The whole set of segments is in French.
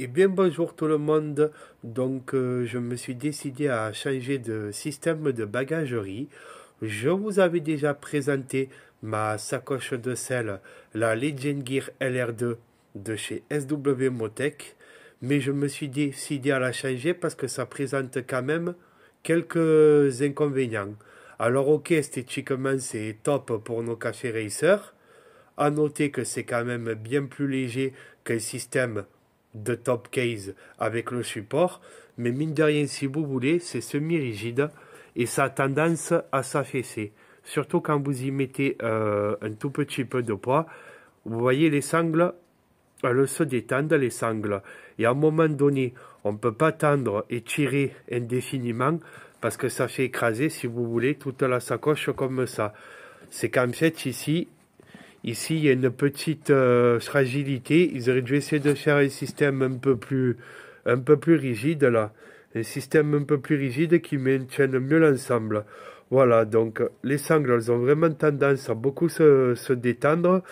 Et bien bonjour tout le monde, donc je me suis décidé à changer de système de bagagerie. Je vous avais déjà présenté ma sacoche de selle, la Legend Gear LR2 de chez SW Motech, mais je me suis décidé à la changer parce que ça présente quand même quelques inconvénients. Alors ok, esthétiquement c'est top pour nos cachets racers, à noter que c'est quand même bien plus léger qu'un système de top case avec le support, mais mine de rien, si vous voulez, c'est semi-rigide et ça a tendance à s'affaisser, surtout quand vous y mettez un tout petit peu de poids. Vous voyez, les sangles, elles se détendent, les sangles, et à un moment donné on ne peut pas tendre et tirer indéfiniment parce que ça fait écraser, si vous voulez, toute la sacoche comme ça. C'est comme fait ici. Ici, il y a une petite fragilité. Ils auraient dû essayer de faire un système un peu plus rigide là. Un système un peu plus rigide qui maintienne mieux l'ensemble. Voilà, donc les sangles, elles ont vraiment tendance à beaucoup se détendre.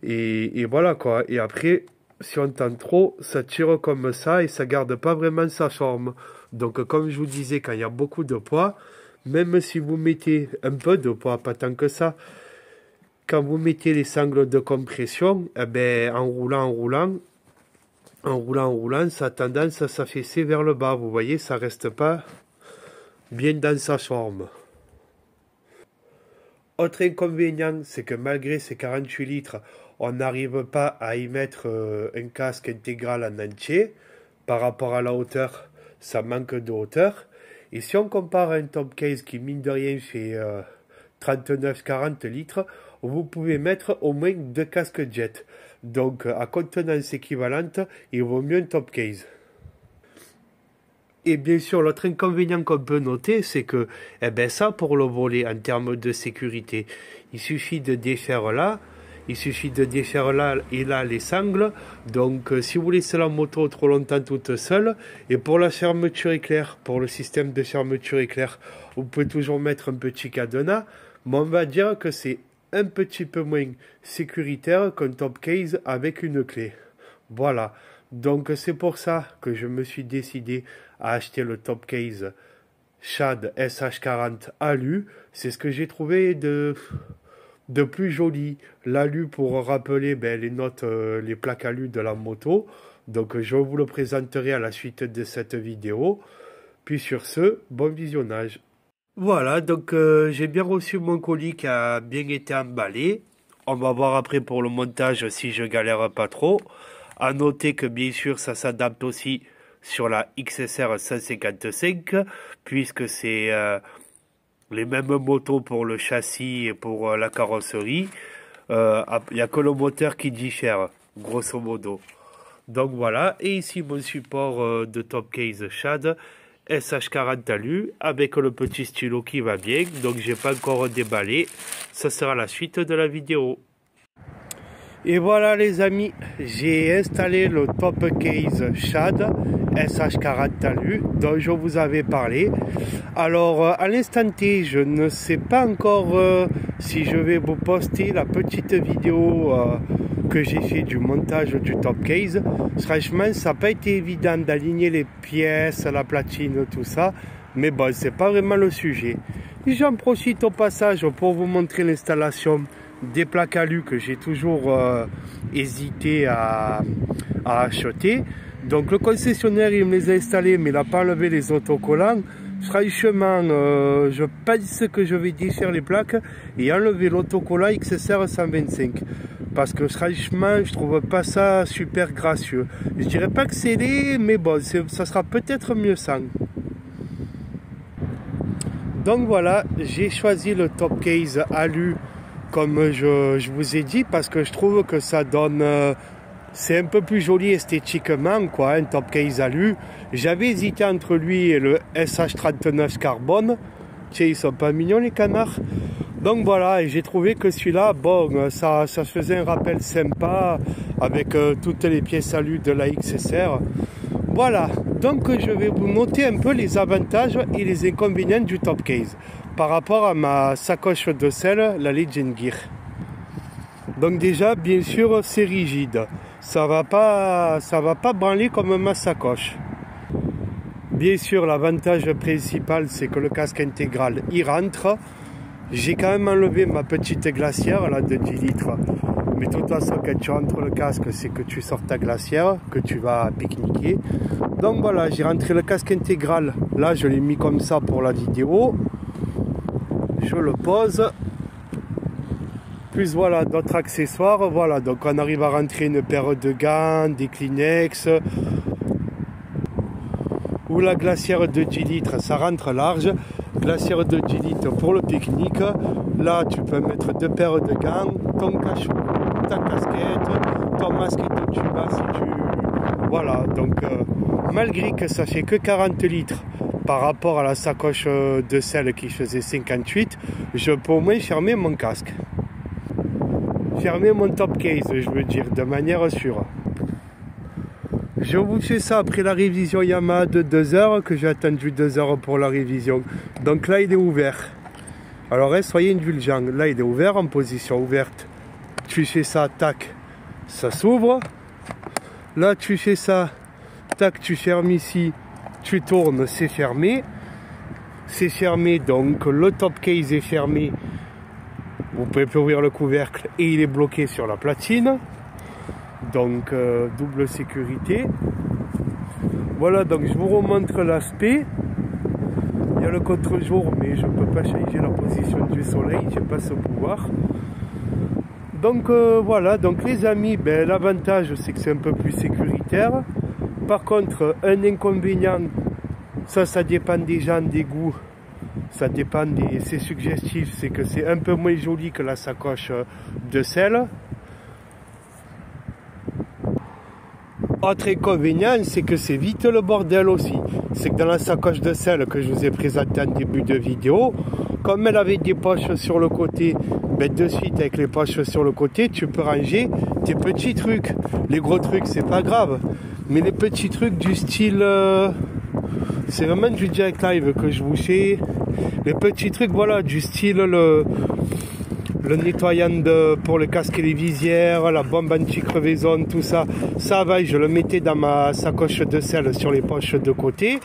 Et voilà quoi. Et après, si on tend trop, ça tire comme ça et ça garde pas vraiment sa forme. Donc comme je vous disais, quand il y a beaucoup de poids, même si vous mettez un peu de poids, pas tant que ça, quand vous mettez les sangles de compression, eh ben, en roulant, ça a tendance à s'affaisser vers le bas. Vous voyez, ça reste pas bien dans sa forme. Autre inconvénient, c'est que malgré ces 48 litres, on n'arrive pas à y mettre un casque intégral en entier. Par rapport à la hauteur, ça manque de hauteur. Et si on compare à un top case qui, mine de rien, fait 39-40 litres, vous pouvez mettre au moins 2 casques jet. Donc, à contenance équivalente, il vaut mieux un top case. Et bien sûr, l'autre inconvénient qu'on peut noter, c'est que, eh ben ça, pour le voler, en termes de sécurité, il suffit de défaire là, et là les sangles. Donc, si vous laissez la moto trop longtemps toute seule, et pour la fermeture éclair, pour le système de fermeture éclair, vous pouvez toujours mettre un petit cadenas, mais on va dire que c'est un petit peu moins sécuritaire qu'un top case avec une clé. Voilà, donc c'est pour ça que je me suis décidé à acheter le top case Shad SH40 Alu. C'est ce que j'ai trouvé de plus joli. L'alu pour rappeler les notes, les plaques alu de la moto. Donc je vous le présenterai à la suite de cette vidéo. Puis sur ce, bon visionnage. Voilà, donc j'ai bien reçu mon colis qui a bien été emballé. On va voir après pour le montage si je galère pas trop. À noter que bien sûr ça s'adapte aussi sur la XSR 155 puisque c'est les mêmes motos pour le châssis et pour la carrosserie. Il n'y a que le moteur qui diffère, grosso modo. Donc voilà, et ici mon support de top case Shad SH40 Alu avec le petit stylo qui va bien. Donc j'ai pas encore déballé, ça sera la suite de la vidéo. Et voilà les amis, j'ai installé le top case Shad SH40 Alu dont je vous avais parlé. Alors à l'instant T, je ne sais pas encore si je vais vous poster la petite vidéo que j'ai fait du montage du top case. Franchement, ça n'a pas été évident d'aligner les pièces, la platine, tout ça. Mais bon, c'est pas vraiment le sujet. J'en profite au passage pour vous montrer l'installation des plaques alu que j'ai toujours hésité à acheter. Donc le concessionnaire il me les a installés mais il n'a pas enlevé les autocollants. Franchement je pense que je vais défaire les plaques et enlever l'autocollant XSR 125 parce que franchement je trouve pas ça super gracieux. Je dirais pas que c'est laid mais bon ça sera peut-être mieux sans. Donc voilà, j'ai choisi le top case alu comme je vous ai dit parce que je trouve que ça donne c'est un peu plus joli esthétiquement quoi, un top case alu. J'avais hésité entre lui et le SH39 carbone. Tiens, ils sont pas mignons les canards. Donc voilà, et j'ai trouvé que celui-là, bon, ça faisait un rappel sympa avec toutes les pièces alu de la XSR. Voilà, donc je vais vous noter un peu les avantages et les inconvénients du top case par rapport à ma sacoche de selle, la Legend Gear. Donc déjà, bien sûr, c'est rigide. ça va pas branler comme ma sacoche. Bien sûr, l'avantage principal, c'est que le casque intégral, il rentre. J'ai quand même enlevé ma petite glacière là de 10 litres. Mais de toute façon, quand tu rentres le casque, c'est que tu sors ta glacière, que tu vas pique-niquer. Donc voilà, j'ai rentré le casque intégral. Là, je l'ai mis comme ça pour la vidéo. Je le pose. Plus voilà, d'autres accessoires. Voilà, donc on arrive à rentrer une paire de gants, des Kleenex. Ou la glacière de 10 litres, ça rentre large. Glacière de 10 litres pour le pique-nique. Là, tu peux mettre 2 paires de gants, ton cachot, ta casquette, ton masque de tuba si tu... Voilà, donc malgré que ça fait que 40 litres par rapport à la sacoche de sel qui faisait 58, je peux au moins fermer mon casque. Fermer mon top case, je veux dire, de manière sûre. Je vous fais ça après la révision Yamaha de 2 heures, que j'ai attendu 2 heures pour la révision. Donc là, il est ouvert. Alors, soyez indulgents. Là, il est ouvert en position ouverte. Tu fais ça, tac, ça s'ouvre. Là, tu fais ça, tac, tu fermes ici, tu tournes, c'est fermé. C'est fermé, donc le top case est fermé. Vous pouvez plus ouvrir le couvercle et il est bloqué sur la platine. Donc double sécurité. Voilà, donc je vous remontre l'aspect. Il y a le contre-jour, mais je ne peux pas changer la position du soleil, je n'ai pas ce pouvoir. Donc voilà, donc les amis, ben, l'avantage c'est que c'est un peu plus sécuritaire. Par contre, un inconvénient, ça dépend des gens, des goûts. Ça dépend des... C'est suggestif, c'est que c'est un peu moins joli que la sacoche de sel. Autre inconvénient, c'est que c'est vite le bordel aussi. C'est que dans la sacoche de sel que je vous ai présenté en début de vidéo, comme elle avait des poches sur le côté, ben de suite avec les poches sur le côté, tu peux ranger tes petits trucs. Les gros trucs, c'est pas grave. Mais les petits trucs du style... c'est vraiment du direct live que je vous fais. Les petits trucs, voilà, du style le nettoyant pour le casque et les visières, la bombe anti-crevaison, tout ça. Ça va, je le mettais dans ma sacoche de sel sur les poches de côté.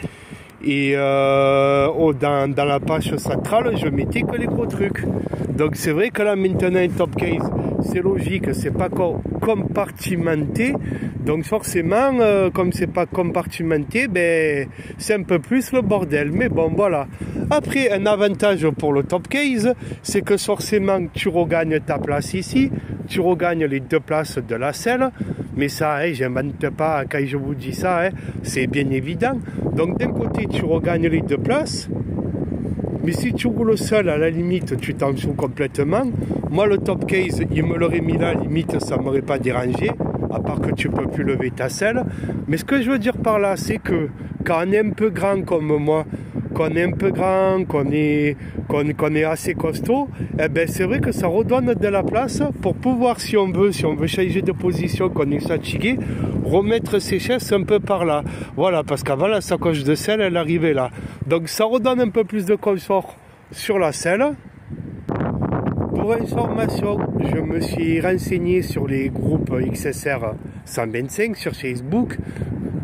Et dans la poche centrale, je mettais que les gros trucs. Donc c'est vrai que là maintenant, un top case, c'est logique, c'est pas compartimenté. Donc forcément, comme c'est pas compartimenté, ben, c'est un peu plus le bordel. Mais bon, voilà. Après, un avantage pour le top case, c'est que forcément, tu regagnes ta place ici. Tu regagnes les 2 places de la selle. Mais ça, hein, j'invente pas quand je vous dis ça, hein, c'est bien évident. Donc d'un côté, tu regagnes les 2 places. Mais si tu roules seul, à la limite, tu t'en fous complètement. Moi, le top case, il me l'aurait mis là, limite, ça ne m'aurait pas dérangé. À part que tu ne peux plus lever ta selle. Mais ce que je veux dire par là, c'est que quand on est un peu grand comme moi, qu'on est un peu grand, qu'on est assez costaud, eh ben c'est vrai que ça redonne de la place pour pouvoir, si on veut changer de position, qu'on est fatigué, remettre ses chaises un peu par là. Voilà, parce qu'avant la sacoche de selle, elle arrivait là. Donc ça redonne un peu plus de confort sur la selle. Pour information, je me suis renseigné sur les groupes XSR 125 sur Facebook.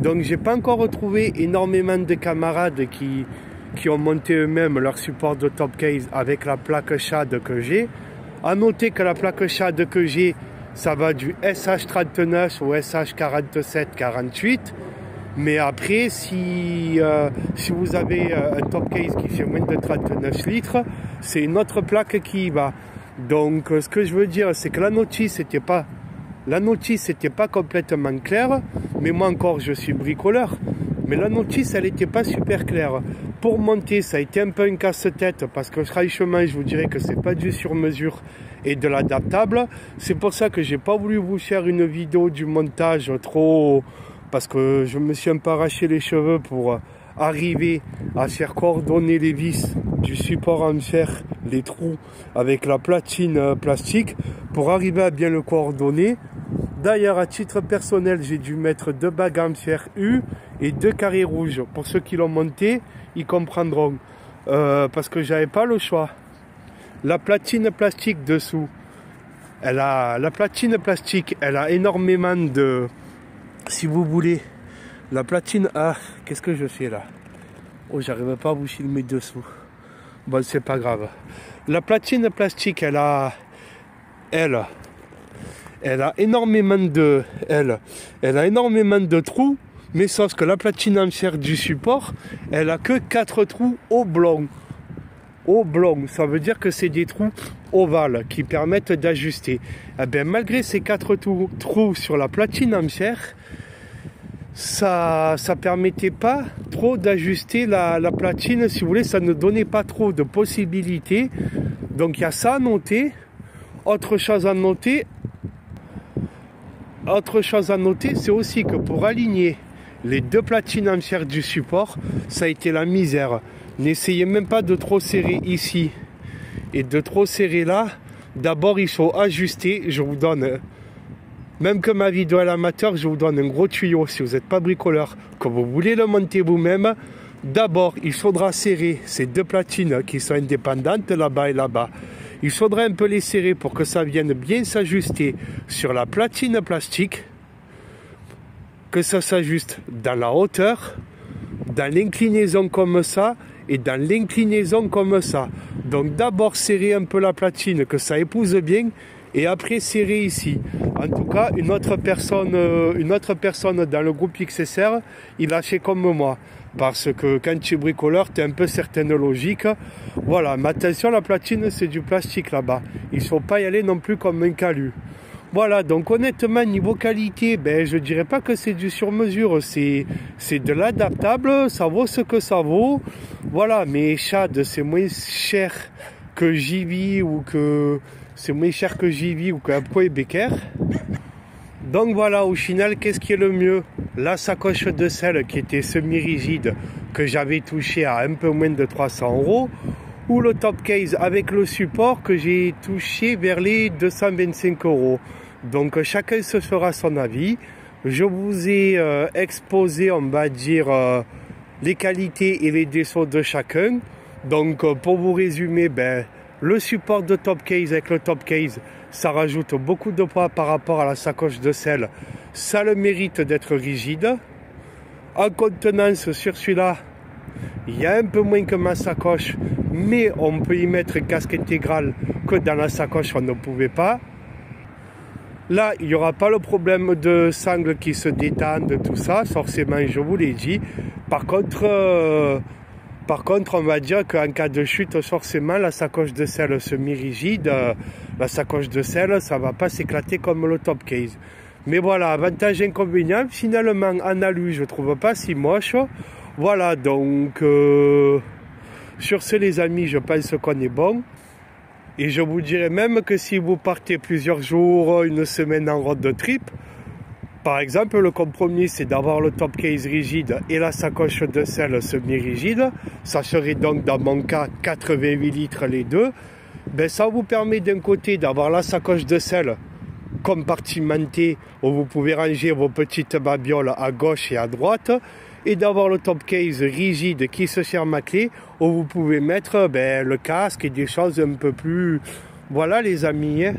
Donc j'ai pas encore retrouvé énormément de camarades qui ont monté eux-mêmes leur support de top case avec la plaque SHAD que j'ai. A noter que la plaque SHAD que j'ai, ça va du SH39 au SH47-48. Mais après, si vous avez un top case qui fait moins de 39 litres, c'est une autre plaque qui y va. Donc ce que je veux dire, c'est que la notice n'était pas complètement claire. Mais moi encore, je suis bricoleur. Mais la notice, elle n'était pas super claire. Pour monter, ça a été un peu un casse-tête parce que franchement, je vous dirais que c'est pas du sur-mesure et de l'adaptable. C'est pour ça que j'ai pas voulu vous faire une vidéo du montage trop... Parce que je me suis un peu arraché les cheveux pour arriver à faire coordonner les vis du support en fer, les trous avec la platine plastique pour arriver à bien le coordonner. D'ailleurs, à titre personnel, j'ai dû mettre 2 bagues en fer U et 2 carrés rouges. Pour ceux qui l'ont monté, ils comprendront. Parce que j'avais pas le choix. La platine plastique dessous, Elle a la platine plastique, elle a énormément de... Si vous voulez, la platine a... Qu'est-ce que je fais là? Oh, j'arrive pas à vous filmer dessous. Bon, c'est pas grave. La platine plastique, elle a énormément de... Elle a énormément de trous, mais sauf que la platine entière du support, elle a que 4 trous oblongs. Oblong, ça veut dire que c'est des trous ovales qui permettent d'ajuster. Eh bien, malgré ces 4 trous sur la platine entière, ça permettait pas trop d'ajuster la platine, si vous voulez, ça ne donnait pas trop de possibilités. Donc il y a ça à noter. Autre chose à noter, c'est aussi que pour aligner les 2 platines entières du support, ça a été la misère. N'essayez même pas de trop serrer ici et de trop serrer là. D'abord, il faut ajuster. Je vous donne, même que ma vidéo à l'amateur, je vous donne un gros tuyau. Si vous n'êtes pas bricoleur, que vous voulez le monter vous-même, d'abord, il faudra serrer ces 2 platines qui sont indépendantes là-bas et là-bas. Il faudra un peu les serrer pour que ça vienne bien s'ajuster sur la platine plastique, que ça s'ajuste dans la hauteur, dans l'inclinaison comme ça, et dans l'inclinaison comme ça. Donc d'abord serrer un peu la platine, que ça épouse bien, et après serrer ici. En tout cas, une autre personne dans le groupe XSR, il a fait comme moi. Parce que quand tu es bricoleur, tu as un peu certaines logiques. Voilà, mais attention, la platine, c'est du plastique là-bas. Il ne faut pas y aller non plus comme un calu. Voilà, donc honnêtement, niveau qualité, ben, je dirais pas que c'est du sur-mesure, c'est de l'adaptable, ça vaut ce que ça vaut. Voilà, mais Shad, c'est moins cher que JV ou que Apco et Becker. Donc voilà, au final, qu'est-ce qui est le mieux? La sacoche de sel qui était semi-rigide, que j'avais touché à un peu moins de 300 €, ou le top case avec le support que j'ai touché vers les 225 €. Donc chacun se fera son avis. Je vous ai exposé, on va dire, les qualités et les défauts de chacun. Donc pour vous résumer, ben, le support de top case avec le top case, ça rajoute beaucoup de poids par rapport à la sacoche de sel. Ça a le mérite d'être rigide. En contenance sur celui-là, il y a un peu moins que ma sacoche, mais on peut y mettre un casque intégral que dans la sacoche on ne pouvait pas. Là, il n'y aura pas le problème de sangles qui se détendent, tout ça, forcément, je vous l'ai dit. Par contre, on va dire qu'en cas de chute, forcément, la sacoche de sel semi-rigide, la sacoche de sel, ça ne va pas s'éclater comme le top case. Mais voilà, avantage inconvénient, finalement, en alu, je ne trouve pas si moche. Voilà, donc, sur ce, les amis, je pense qu'on est bon. Et je vous dirais même que si vous partez plusieurs jours, une semaine en road trip, par exemple, le compromis, c'est d'avoir le top case rigide et la sacoche de sel semi-rigide. Ça serait donc, dans mon cas, 88 litres les deux. Ben, ça vous permet d'un côté d'avoir la sacoche de sel compartimentée où vous pouvez ranger vos petites babioles à gauche et à droite, et d'avoir le top case rigide qui se ferme à clé où vous pouvez mettre le casque et des choses un peu plus... Voilà les amis. Hein.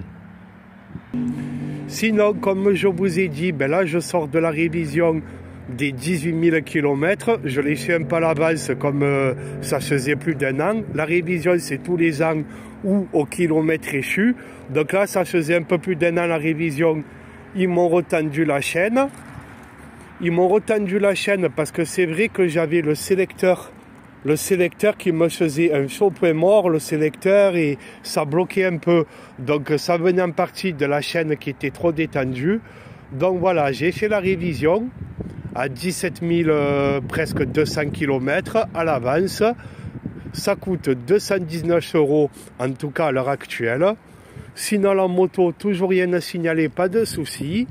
Sinon, comme je vous ai dit, ben là je sors de la révision des 18 000 km. Je l'ai fait un peu à l'avance comme ça faisait plus d'1 an. La révision c'est tous les ans ou au kilomètre échu. Donc là ça faisait un peu plus d'1 an la révision. Ils m'ont retendu la chaîne. Parce que c'est vrai que j'avais le sélecteur qui me faisait un chaud point mort, le sélecteur, et ça bloquait un peu. Donc ça venait en partie de la chaîne qui était trop détendue. Donc voilà, j'ai fait la révision à 17 000, presque 200 km à l'avance. Ça coûte 219 € en tout cas à l'heure actuelle. Sinon la moto, toujours rien à signaler, pas de soucis.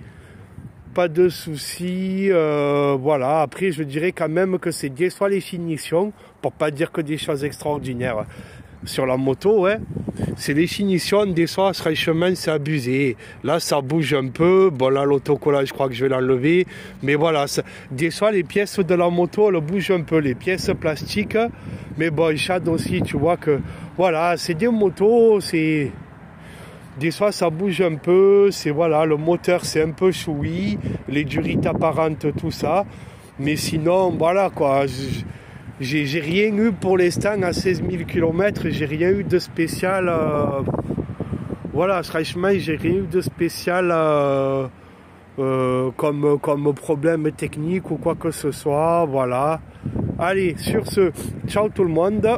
Voilà, après je dirais quand même que c'est des fois les finitions, pour pas dire que des choses extraordinaires sur la moto, ouais. C'est les finitions, des fois franchement c'est abusé. Là ça bouge un peu, bon là l'autocollage je crois que je vais l'enlever, mais voilà, des fois les pièces de la moto elles bougent un peu, les pièces plastiques, mais bon Shad aussi tu vois que voilà, c'est des motos, c'est... Des fois ça bouge un peu, c'est voilà, le moteur c'est un peu choui, les durites apparentes, tout ça. Mais sinon, voilà quoi, j'ai rien eu pour l'instant à 16 000 km, j'ai rien eu de spécial. Voilà, franchement, j'ai rien eu de spécial comme problème technique ou quoi que ce soit. Voilà. Allez, sur ce, ciao tout le monde.